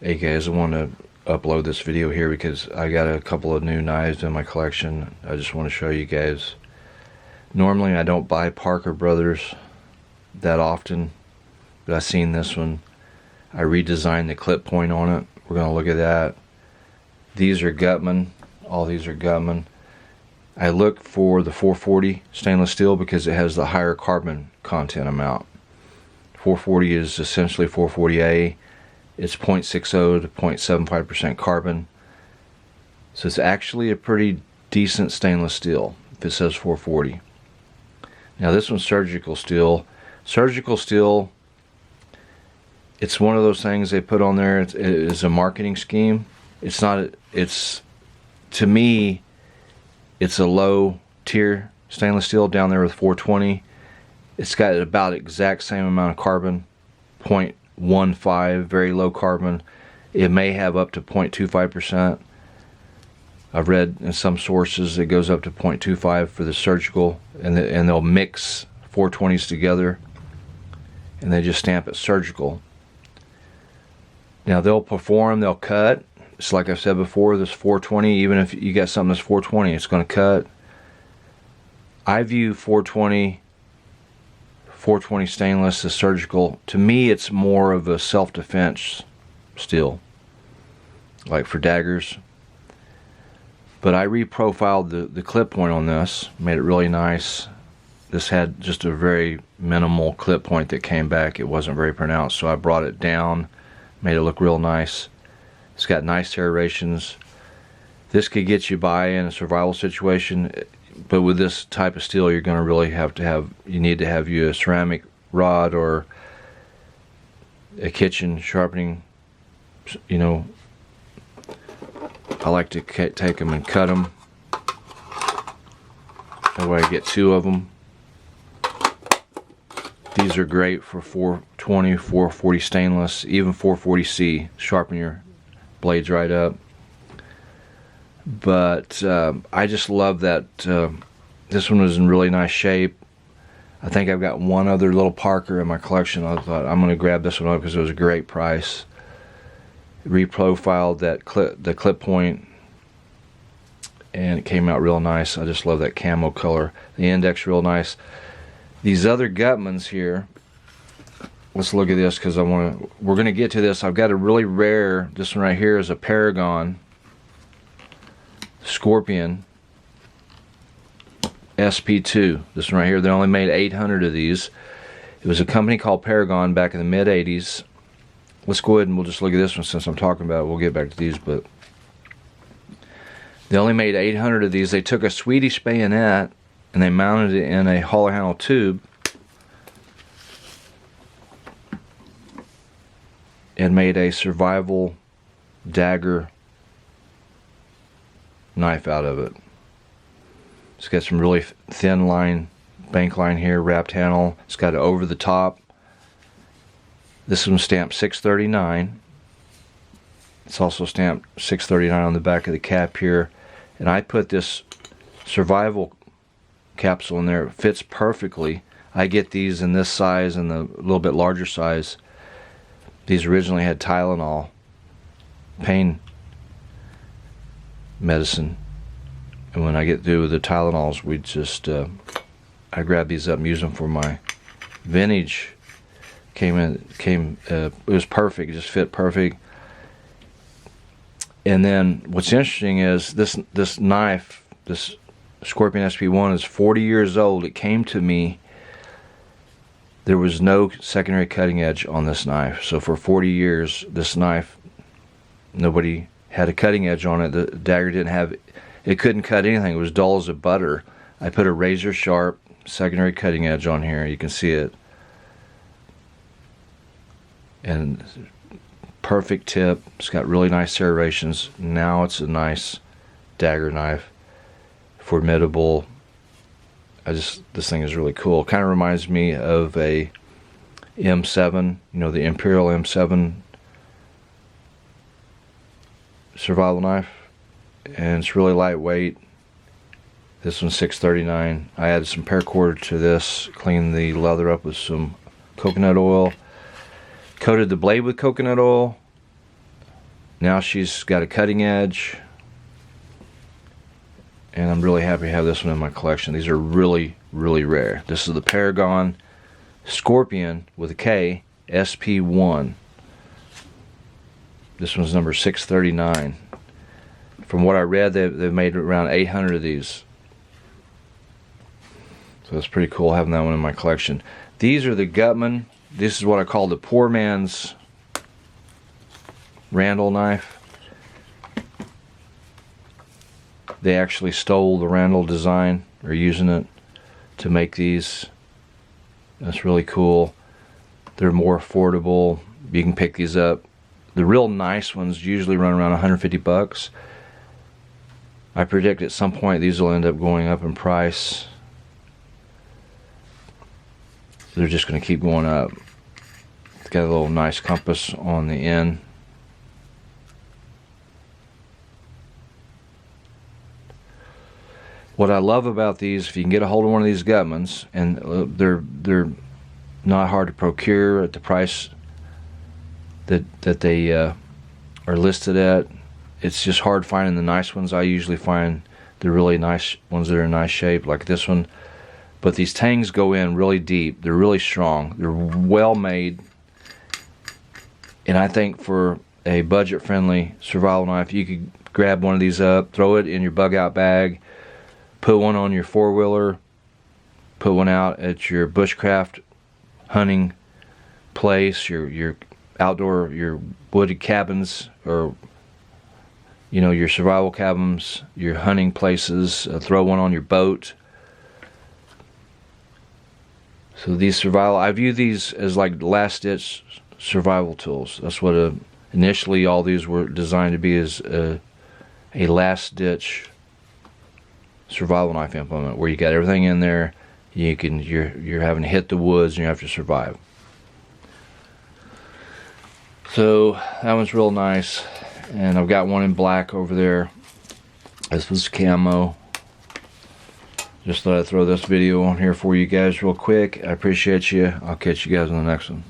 Hey guys, I want to upload this video here because I got a couple of new knives in my collection. I just want to show you guys. Normally I don't buy Parker Brothers that often, but I seen this one. I redesigned the clip point on it. We're going to look at that. These are Gutman. All these are Gutman. I look for the 440 stainless steel because it has the higher carbon content amount. 440 is essentially 440A. It's 0.60 to 0.75% carbon. So it's actually a pretty decent stainless steel if it says 440. Now this one's surgical steel. Surgical steel, it's one of those things they put on there. It is a marketing scheme. It's not, to me, it's a low tier stainless steel down there with 420. It's got about exact same amount of carbon, 0.15, very low carbon. It may have up to 0.25%. I've read in some sources it goes up to 0.25 for the surgical, and they'll mix 420s together and they just stamp it surgical. Now they'll perform, they'll cut. It's like I've said before, this 420, even if you got something that's 420, it's going to cut. I view 420 stainless as surgical. To me, it's more of a self-defense steel, like for daggers. But I reprofiled the clip point on this, made it really nice. This had just a very minimal clip point that came back. It wasn't very pronounced, so I brought it down, made it look real nice. It's got nice serrations. This could get you by in a survival situation, but with this type of steel, you're going to really you need to have a ceramic rod or a kitchen sharpening. You know, I like to take them and cut them. That way I get two of them. These are great for 420, 440 stainless, even 440C. Sharpen your blades right up. But I just love that this one was in really nice shape. I think I've got one other little Parker in my collection. I thought I'm going to grab this one up because it was a great price. Reprofiled the clip point, and it came out real nice. I just love that camo color. The index real nice. These other Gutmans here, let's look at this because we're going to get to this. I've got a really rare, this one right here is a Paragon Skorpion SP2. This one right here, they only made 800 of these. It was a company called Paragon back in the mid 80s. Let's go ahead and we'll just look at this one since I'm talking about it. We'll get back to these, but they only made 800 of these. They took a Swedish bayonet and they mounted it in a hollow handle tube and made a survival dagger knife out of it. It's got some really thin line, bank line here, wrapped handle. It's got it over the top. This one's stamped 639. It's also stamped 639 on the back of the cap here. And I put this survival capsule in there. It fits perfectly. I get these in this size and the little bit larger size. These originally had Tylenol pain medicine, and when I get through with the Tylenols, we just I grab these up and use them for my vintage. It was perfect. It just fit perfect. And then what's interesting is this knife, this Skorpion SP1, is 40 years old. It came to me. There was no secondary cutting edge on this knife. So for 40 years, this knife, nobody had a cutting edge on it. The dagger didn't have, it couldn't cut anything. It was dull as a butter. I put a razor sharp secondary cutting edge on here. You can see it. And perfect tip. It's got really nice serrations. Now it's a nice dagger knife. Formidable. This thing is really cool. Kind of reminds me of a M7, you know, the Imperial M7 survival knife, and it's really lightweight. This one's 639. I added some paracord to this, cleaned the leather up with some coconut oil, coated the blade with coconut oil, Now she's got a cutting edge, and I'm really happy to have this one in my collection. These are really, really rare. This is the Paragon Skorpion with a K, SP1. This one's number 639. From what I read, they've made around 800 of these. So it's pretty cool having that one in my collection. These are the Gutman. This is what I call the poor man's Randall knife. They actually stole the Randall design, or using it to make these. That's really cool. They're more affordable. You can pick these up. The real nice ones usually run around 150 bucks. I predict at some point these will end up going up in price. They're just going to keep going up. It's got a little nice compass on the end. What I love about these, if you can get a hold of one of these Gutmans, and they're not hard to procure at the price that they are listed at. It's just hard finding the nice ones. I usually find the really nice ones that are in nice shape, like this one. But these tangs go in really deep. They're really strong. They're well made. And I think for a budget-friendly survival knife, you could grab one of these up, throw it in your bug-out bag, put one on your four-wheeler, put one out at your bushcraft hunting place, your outdoor, your wooded cabins, or your survival cabins, your hunting places. Throw one on your boat. So these survival, I view these as like last-ditch survival tools. That's what initially all these were designed to be, as a last-ditch survival knife implement, where you got everything in there. You're having to hit the woods and you have to survive. So that one's real nice, and I've got one in black over there. This was camo. Just thought I'd throw this video on here for you guys real quick. I appreciate you. I'll catch you guys on the next one.